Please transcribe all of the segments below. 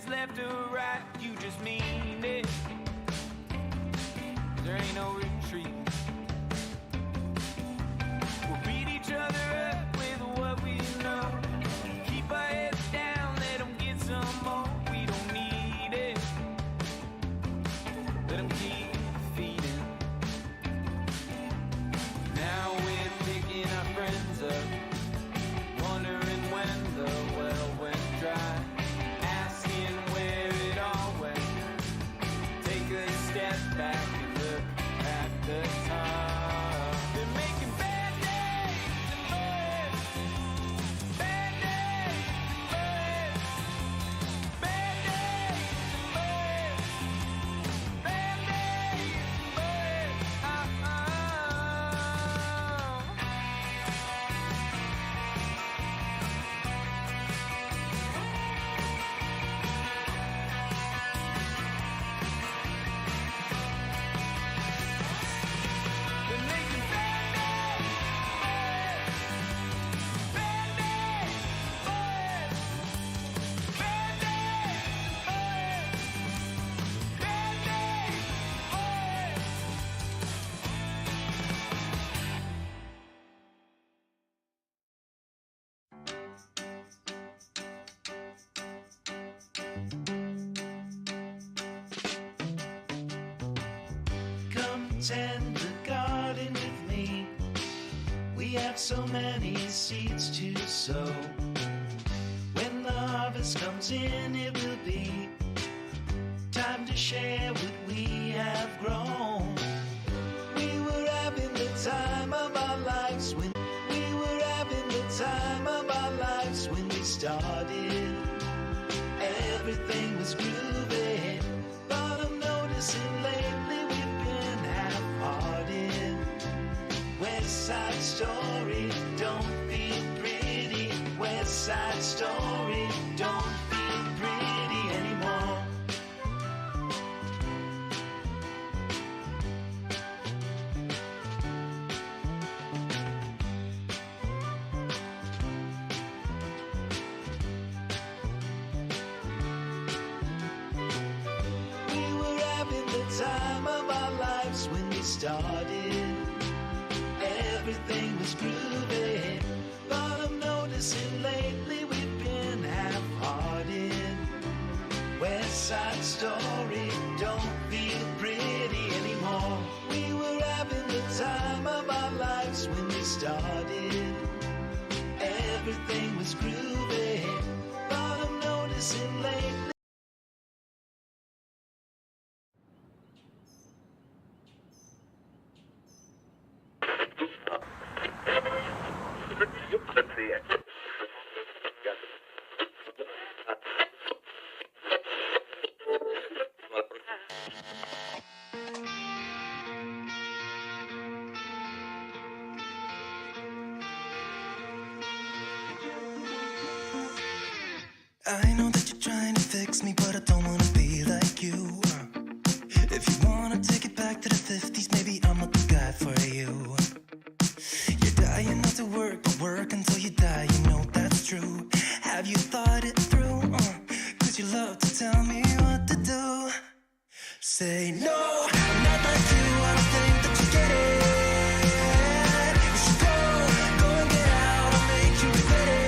it's left or right, you just mean it. There ain't no retreat. We'll beat each other up with what we know. Keep our heads down, let them get some more. We don't need it. Let them keep feeding. Now we're picking our friends up, wondering when the well went dry, asking where it all went. Take a step back and look at the time. They're making bad days and birds. Bad days and birds. Bad days and birds. Bad days and birds. They're making bad days, bad days, bad days, bad days. Come tend the garden with me. We have so many seeds to sow. When the harvest comes in, it will be time to share what we have grown. We were having the time of our lives when we started. Everything was groovy, but I'm noticing lately we've been half-hearted. West Side Story, don't feel pretty. West Side Story, don't feel pretty anymore. We were having the time of our lives when we started. Everything was groovy, but I'm noticing lately we've been half-hearted. West Side Story, don't feel pretty anymore. We were having the time of our lives when we started. Everything was groovy, but I'm noticing lately. I know that you're trying to fix me, but I don't wanna be like you. If you wanna take it back to the 50s, maybe I'm not the guy for you. You're dying not to work until you die, you know that's true. Have you thought it through? Cause you love to tell me what to do. Say no, I'm not like you, I don't think that you get it. You should go and get out, I'll make you regret it.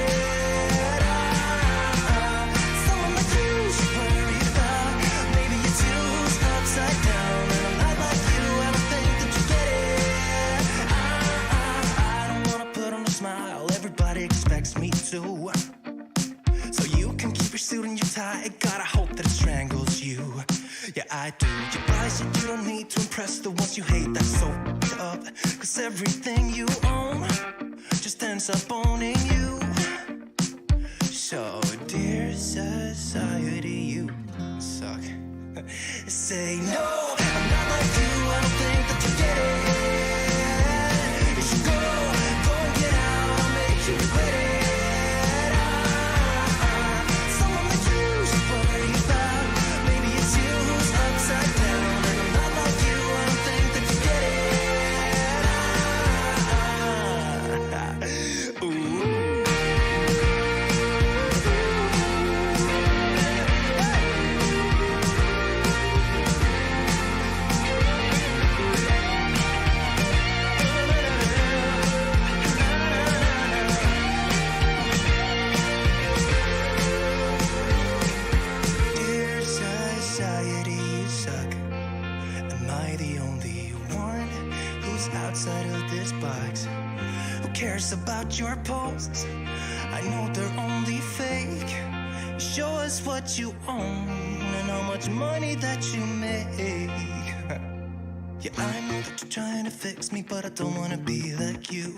Someone like you should worry about. Maybe your two's upside down, and I'm not like you, I don't think that you get it. I don't wanna put on a smile, everybody expects me to. So you can keep your suit and your tie, gotta hope that it strangles you. Yeah, I do. You buy shit you don't need to impress the ones you hate, that's so f***ed up. Cause everything you own just ends up owning you. So, dear society, you suck. Say no, I'm not like you, I don't think that you get it. You should go and get out, I'll make you regret it. Someone like you should worry about. Maybe it's you who's upside down, and I'm not like you, I don't think that you get it. Ooh. I the only one who's outside of this box? Who cares about your posts? I know they're only fake. Show us what you own and how much money that you make. Yeah, I know that you're trying to fix me, but I don't wanna be like you.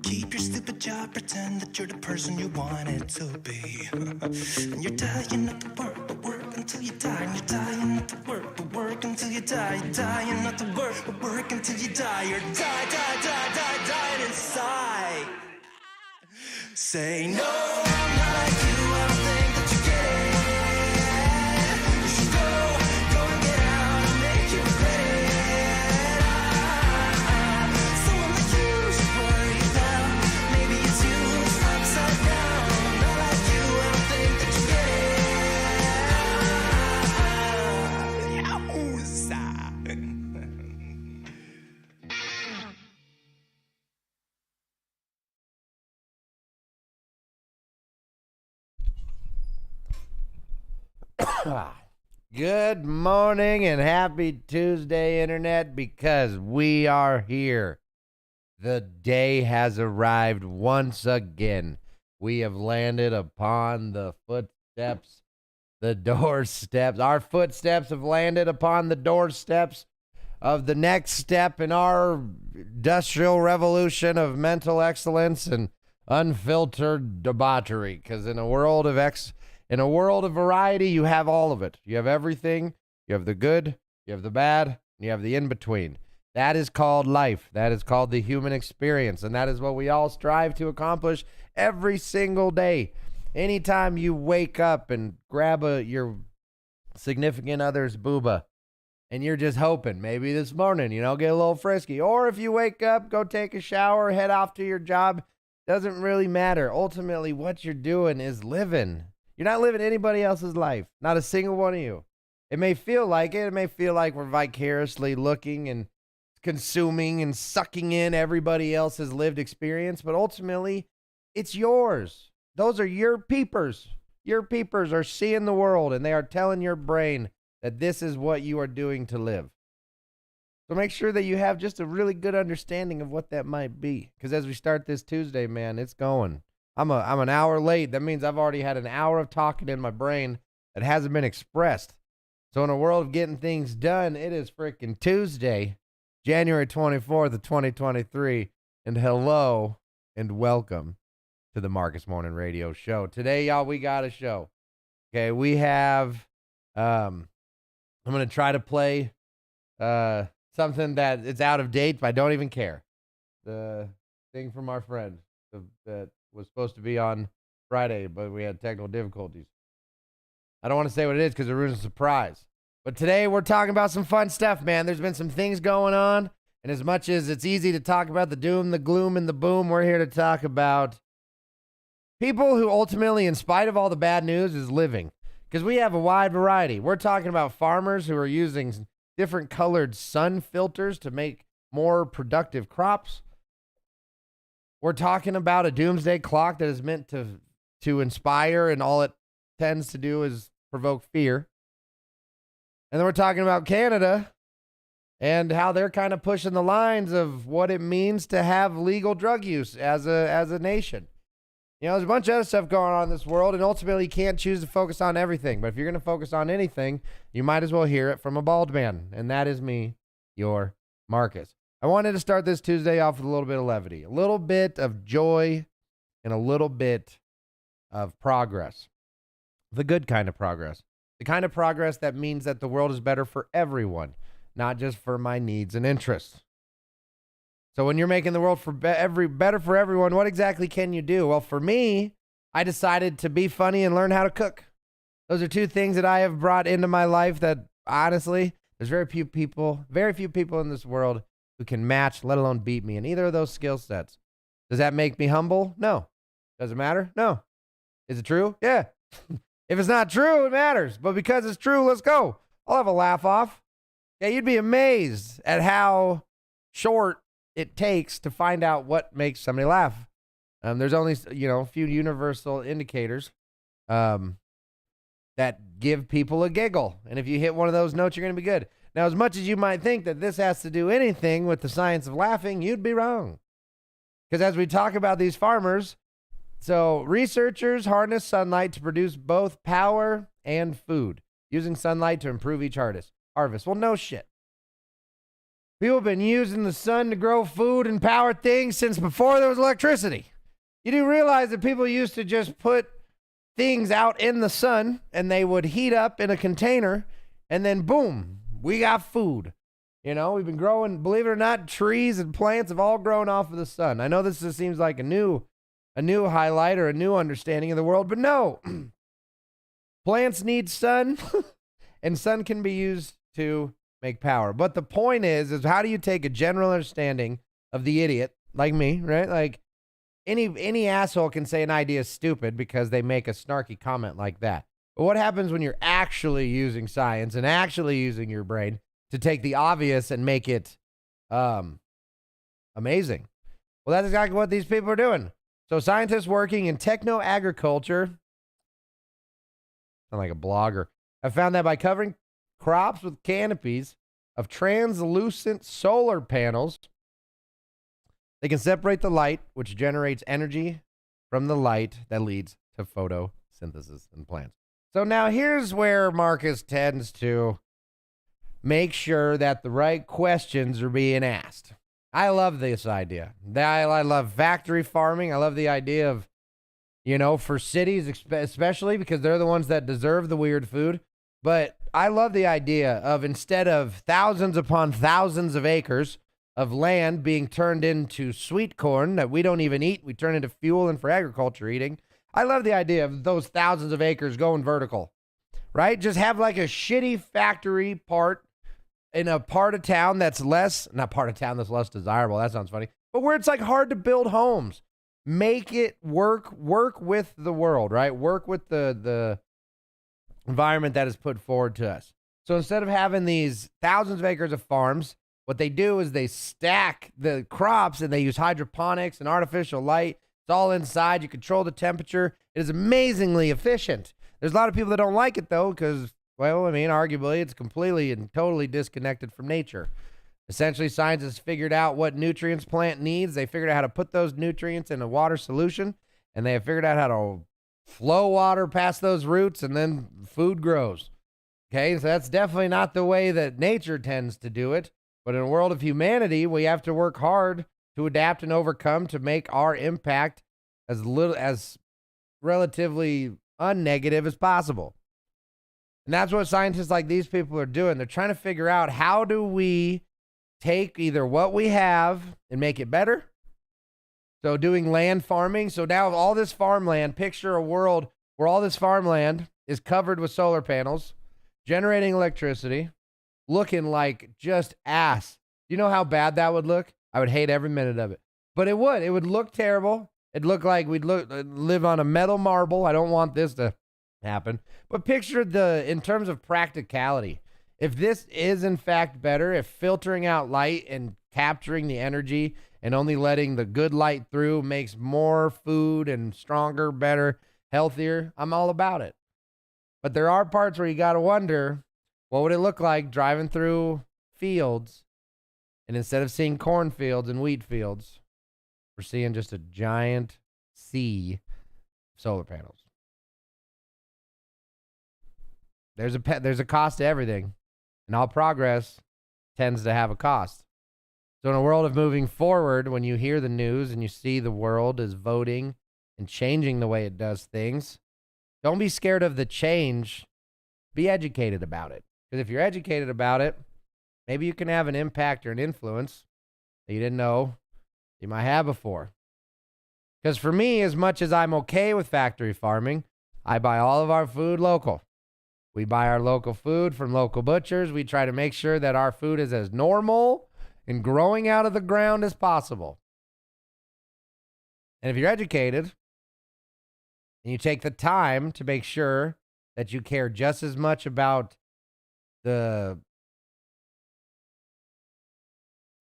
Keep your stupid job, pretend that you're the person you wanted to be. And you're dying not to work, but work until you die. And you're dying not to work, but work until you die. You're dying not to work, but work until you die. You're dying inside. Say no, I'm not like you, I don't think that you get it. You should go and get out and make you regret it. Someone like you should worry about. Maybe it's you who's upside down. I'm not like you, I don't think that you get it. Yowza. Good morning and happy Tuesday, Internet, because we are here. The day has arrived once again. We have landed upon the footsteps, the doorsteps. Our footsteps have landed upon the doorsteps of the next step in our industrial revolution of mental excellence and unfiltered debauchery. Because in a world of variety, you have all of it. You have everything. You have the good, you have the bad, and you have the in-between. That is called life. That is called the human experience. And that is what we all strive to accomplish every single day. Anytime you wake up and grab your significant other's booba, and you're just hoping, maybe this morning, get a little frisky. Or if you wake up, go take a shower, head off to your job, doesn't really matter. Ultimately, what you're doing is living. You're not living anybody else's life. Not a single one of you. It may feel like it. It may feel like we're vicariously looking and consuming and sucking in everybody else's lived experience, but ultimately, it's yours. Those are your peepers. Your peepers are seeing the world, and they are telling your brain that this is what you are doing to live. So make sure that you have just a really good understanding of what that might be. Because as we start this Tuesday, man, it's going. I'm an hour late. That means I've already had an hour of talking in my brain that hasn't been expressed. So in a world of getting things done, it is freaking Tuesday, January 24th of 2023. And hello and welcome to the Markus Morning Radio Show. Today, y'all, we got a show. Okay, we have, I'm going to try to play something that it's out of date, but I don't even care. The thing from our friend that was supposed to be on Friday, but we had technical difficulties. I don't want to say what it is because it ruins the surprise. But today we're talking about some fun stuff, man. There's been some things going on, and as much as it's easy to talk about the doom, the gloom, and the boom, we're here to talk about people who ultimately, in spite of all the bad news, is living. Because we have a wide variety. We're talking about farmers who are using different colored sun filters to make more productive crops. We're talking about a doomsday clock that is meant to inspire, and all it tends to do is provoke fear. And then we're talking about Canada and how they're kind of pushing the lines of what it means to have legal drug use as a nation. There's a bunch of other stuff going on in this world, and ultimately you can't choose to focus on everything. But if you're going to focus on anything, you might as well hear it from a bald man. And that is me, your Markus. I wanted to start this Tuesday off with a little bit of levity, a little bit of joy, and a little bit of progress. The good kind of progress. The kind of progress that means that the world is better for everyone, not just for my needs and interests. So when you're making the world better for everyone, what exactly can you do? Well, for me, I decided to be funny and learn how to cook. Those are two things that I have brought into my life that, honestly, there's very few people in this world who can match, let alone beat me in either of those skill sets. Does that make me humble? No. Does it matter? No. Is it true? Yeah. If it's not true, it matters. But because it's true, let's go. I'll have a laugh off. Yeah, you'd be amazed at how short it takes to find out what makes somebody laugh. There's only, a few universal indicators. that give people a giggle. And if you hit one of those notes, you're going to be good. Now, as much as you might think that this has to do anything with the science of laughing, you'd be wrong. Because as we talk about these farmers, so researchers harness sunlight to produce both power and food, using sunlight to improve each harvest. Well, no shit. People have been using the sun to grow food and power things since before there was electricity. You do realize that people used to just put things out in the sun and they would heat up in a container and then boom, we got food. You know, we've been growing, believe it or not, trees and plants have all grown off of the sun. I know this just seems like a new highlight or a new understanding of the world, but no. Plants need sun and sun can be used to make power. But the point is how do you take a general understanding of the idiot like me, right? Like any asshole can say an idea is stupid because they make a snarky comment like that. But what happens when you're actually using science and actually using your brain to take the obvious and make it amazing? Well, that's exactly what these people are doing. So scientists working in techno-agriculture, sound like a blogger, have found that by covering crops with canopies of translucent solar panels, they can separate the light, which generates energy from the light that leads to photosynthesis in plants. So now here's where Marcus tends to make sure that the right questions are being asked. I love this idea. I love factory farming. I love the idea of, you know, for cities especially because they're the ones that deserve the weird food. But I love the idea of instead of thousands upon thousands of acres of land being turned into sweet corn that we don't even eat, we turn into fuel and for agriculture eating. I love the idea of those thousands of acres going vertical, right? Just have like a shitty factory part in a part of town that's less desirable. That sounds funny. But where it's like hard to build homes. Make it work with the world, right? Work with the environment that is put forward to us. So instead of having these thousands of acres of farms, what they do is they stack the crops and they use hydroponics and artificial light. It's all inside. You control the temperature. It is amazingly efficient. There's a lot of people that don't like it though because, well, I mean, arguably it's completely and totally disconnected from nature. Essentially, scientists figured out what nutrients plant needs. They figured out how to put those nutrients in a water solution, and they have figured out how to flow water past those roots, and then food grows. Okay, so that's definitely not the way that nature tends to do it. But in a world of humanity, we have to work hard to adapt and overcome to make our impact as relatively unnegative as possible. And that's what scientists like these people are doing. They're trying to figure out how do we take either what we have and make it better. So doing land farming. So now all this farmland, picture a world where all this farmland is covered with solar panels, generating electricity, looking like just ass. Do you know how bad that would look? I would hate every minute of it. But it would. It would look terrible. It'd look like we'd live on a metal marble. I don't want this to happen. But picture in terms of practicality. If this is in fact better, if filtering out light and capturing the energy and only letting the good light through makes more food and stronger, better, healthier, I'm all about it. But there are parts where you got to wonder, what would it look like driving through fields and instead of seeing cornfields and wheat fields, we're seeing just a giant sea of solar panels. There's a cost to everything, and all progress tends to have a cost. So in a world of moving forward, when you hear the news and you see the world is voting and changing the way it does things, don't be scared of the change. Be educated about it. Because if you're educated about it, maybe you can have an impact or an influence that you didn't know you might have before. Because for me, as much as I'm okay with factory farming, I buy all of our food local. We buy our local food from local butchers. We try to make sure that our food is as normal and growing out of the ground as possible. And if you're educated and you take the time to make sure that you care just as much about the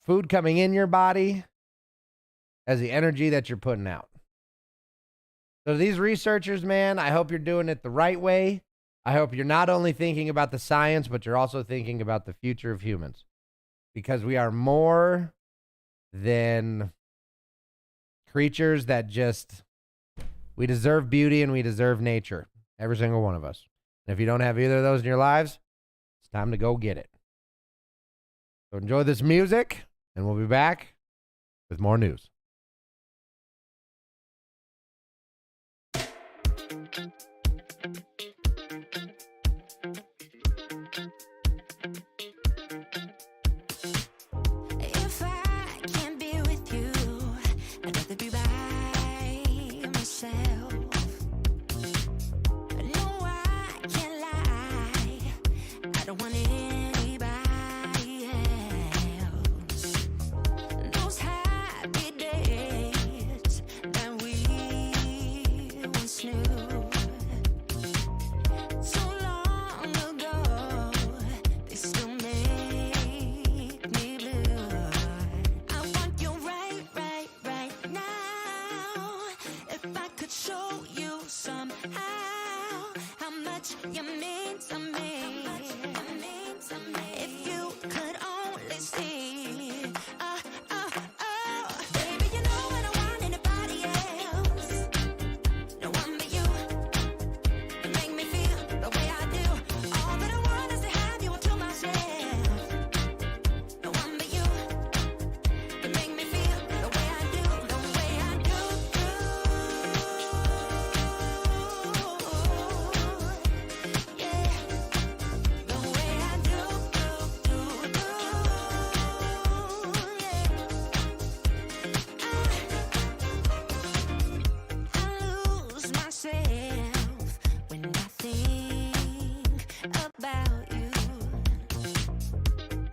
food coming in your body as the energy that you're putting out. So these researchers, man, I hope you're doing it the right way. I hope you're not only thinking about the science, but you're also thinking about the future of humans. Because we are more than creatures that just, we deserve beauty and we deserve nature. Every single one of us. And if you don't have either of those in your lives, it's time to go get it. So enjoy this music, and we'll be back with more news. If I can't be with you, I'd rather be by myself. No, I can't lie. I don't want anybody else. Those happy days that we once knew, so long ago, they still make me blue. I want you right now. If I could show you somehow how much you mean to me. If you could only see. Baby, you know I don't want anybody else. No one but you. You make me feel the way I do. All that I want is to have you all to myself. No one but you. You make me feel the way I do. The way I do. Yeah. The way I do. I lose myself when I think about you.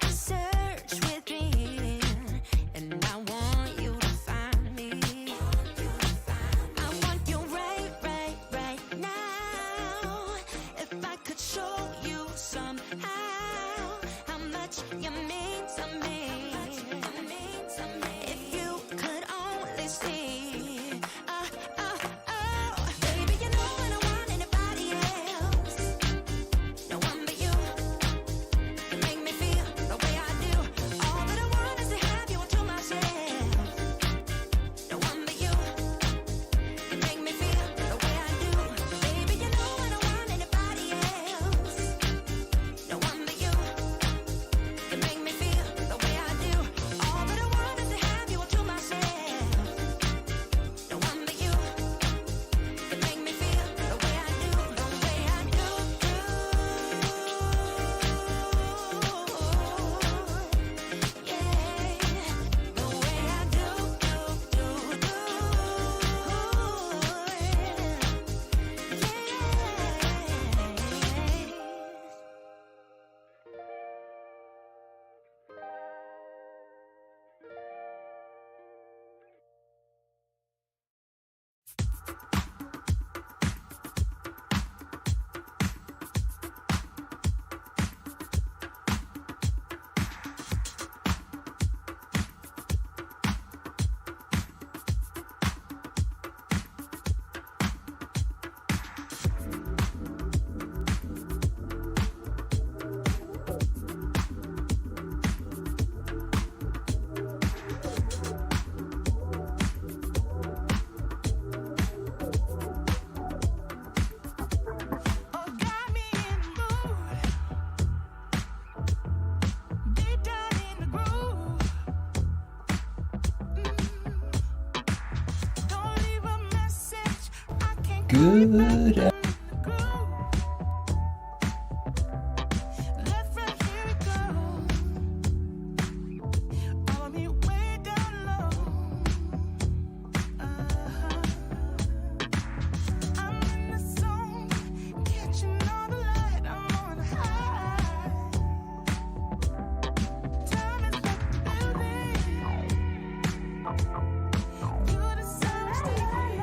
I search within, and I want you to find me. I want you right now. If I could show you somehow how much you mean to me. If you could only see. Baby, you know I don't want anybody else. No one but you. You make me feel the way I do. All that I want is to have you all to myself. No one but you. You make me feel the way I do. Baby, you know I don't want anybody else. No one but you. You make me feel the way I do. All that I want is to have you all to myself. No one but you. You make me feel the way I do. The way I do. Yeah. The way I do. Yeah. Oh, got me in the mood, deep down in the groove. Don't leave a message, I can't Good. the groove. Left right here it goes. Follow me way down low. I'm in the zone, catching all the light. I'm on a high. Time is like the building. You the summer stay.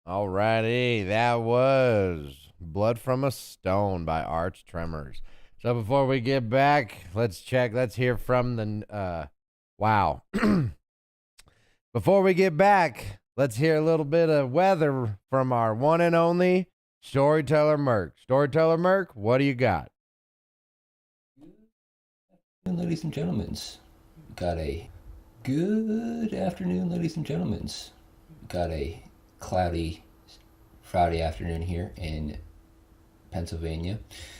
Alrighty, that was Blood from a Stone by Arch Tremors. So before we get back, let's hear from the, wow. Before we get back, let's hear a little bit of weather from our one and only Storyteller Merc. Storyteller Merc, what do you got? And ladies and gentlemen, got a good afternoon, ladies and gentlemen. Got a cloudy Friday afternoon here in Pennsylvania.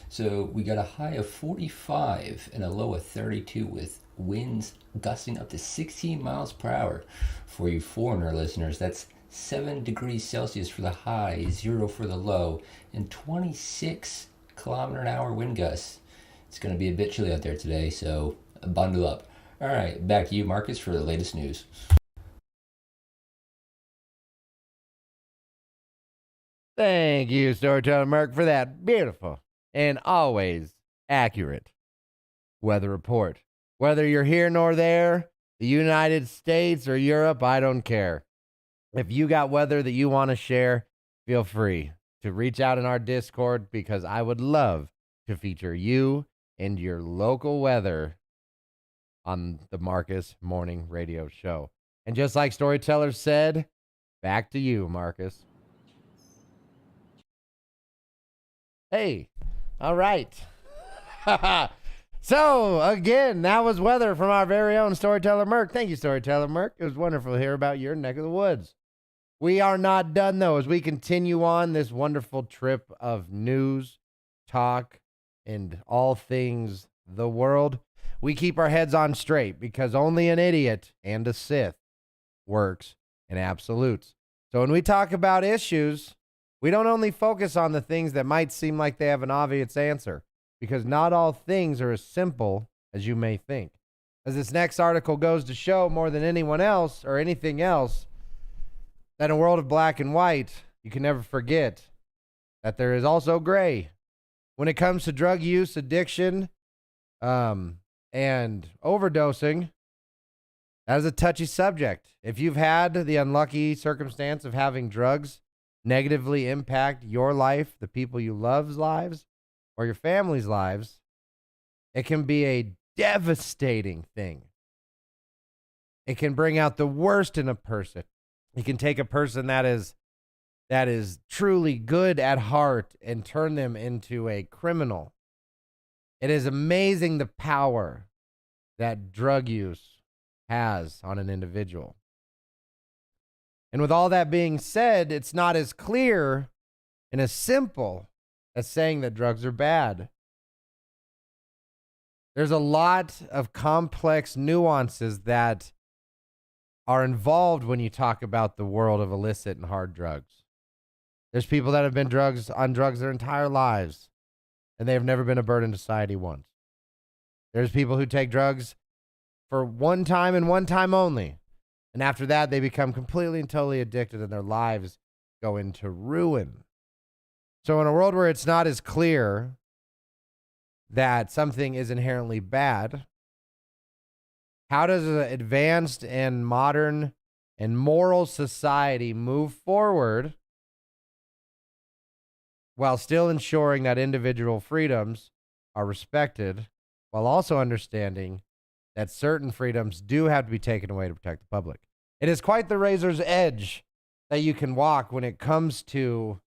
So we got a high of 45 and a low of 32 with winds gusting up to 16 miles per hour. For you foreigner listeners, that's 7 degrees Celsius for the high, 0 for the low, and 26 kilometer an hour wind gusts. It's going to be a bit chilly out there today, so bundle up. All right, back to you, Marcus, for the latest news. Thank you, Storyteller Merc, for that beautiful and always accurate weather report. Whether you're here nor there, the United States or Europe, I don't care. If you got weather that you want to share, feel free to reach out in our Discord because I would love to feature you and your local weather on the Marcus Morning Radio Show. And just like Storyteller said, back to you, Marcus. Hey, all right. So, again, that was weather from our very own Storyteller Merc. Thank you, Storyteller Merc. It was wonderful to hear about your neck of the woods. We are not done, though, as we continue on this wonderful trip of news, talk, and all things the world. We keep our heads on straight because only an idiot and a Sith works in absolutes. So when we talk about issues, we don't only focus on the things that might seem like they have an obvious answer, because not all things are as simple as you may think. As this next article goes to show more than anyone else or anything else, that in a world of black and white, you can never forget that there is also gray. When it comes to drug use, addiction, and overdosing, that is a touchy subject. If you've had the unlucky circumstance of having drugs negatively impact your life, the people you love's lives, or your family's lives, it can be a devastating thing. It can bring out the worst in a person. It can take a person that is truly good at heart and turn them into a criminal. It is amazing the power that drug use has on an individual. And with all that being said, it's not as clear and as simple as saying that drugs are bad. There's a lot of complex nuances that are involved when you talk about the world of illicit and hard drugs. There's people that have been on drugs their entire lives, and they have never been a burden to society once. There's people who take drugs for one time and one time only. And after that, they become completely and totally addicted and their lives go into ruin. So in a world where it's not as clear that something is inherently bad, how does an advanced and modern and moral society move forward while still ensuring that individual freedoms are respected, while also understanding that certain freedoms do have to be taken away to protect the public? It is quite the razor's edge that you can walk when it comes to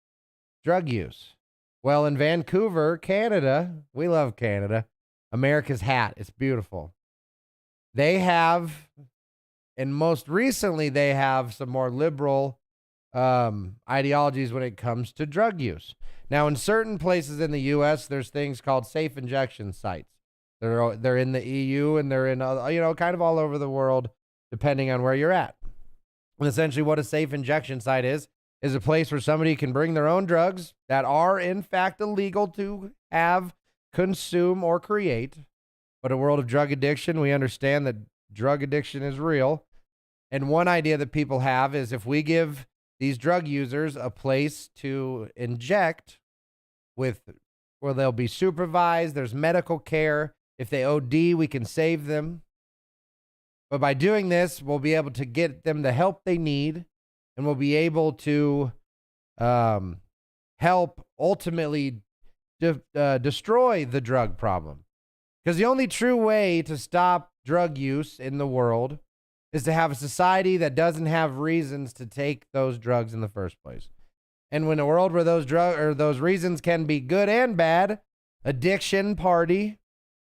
drug use. Well, in Vancouver, Canada, we love Canada, America's hat, it's beautiful. They have, and most recently, they have some more liberal ideologies when it comes to drug use. Now, in certain places in the U.S., there's things called safe injection sites. They're in the EU and they're in, kind of all over the world, depending on where you're at. And essentially what a safe injection site is a place where somebody can bring their own drugs that are in fact illegal to have, consume, or create. But in a world of drug addiction, we understand that drug addiction is real. And one idea that people have is if we give these drug users a place to inject where they'll be supervised, there's medical care. If they OD, we can save them. But by doing this, we'll be able to get them the help they need, and we'll be able to help ultimately destroy the drug problem. Because the only true way to stop drug use in the world is to have a society that doesn't have reasons to take those drugs in the first place. And when a world where those reasons can be good and bad, addiction, party,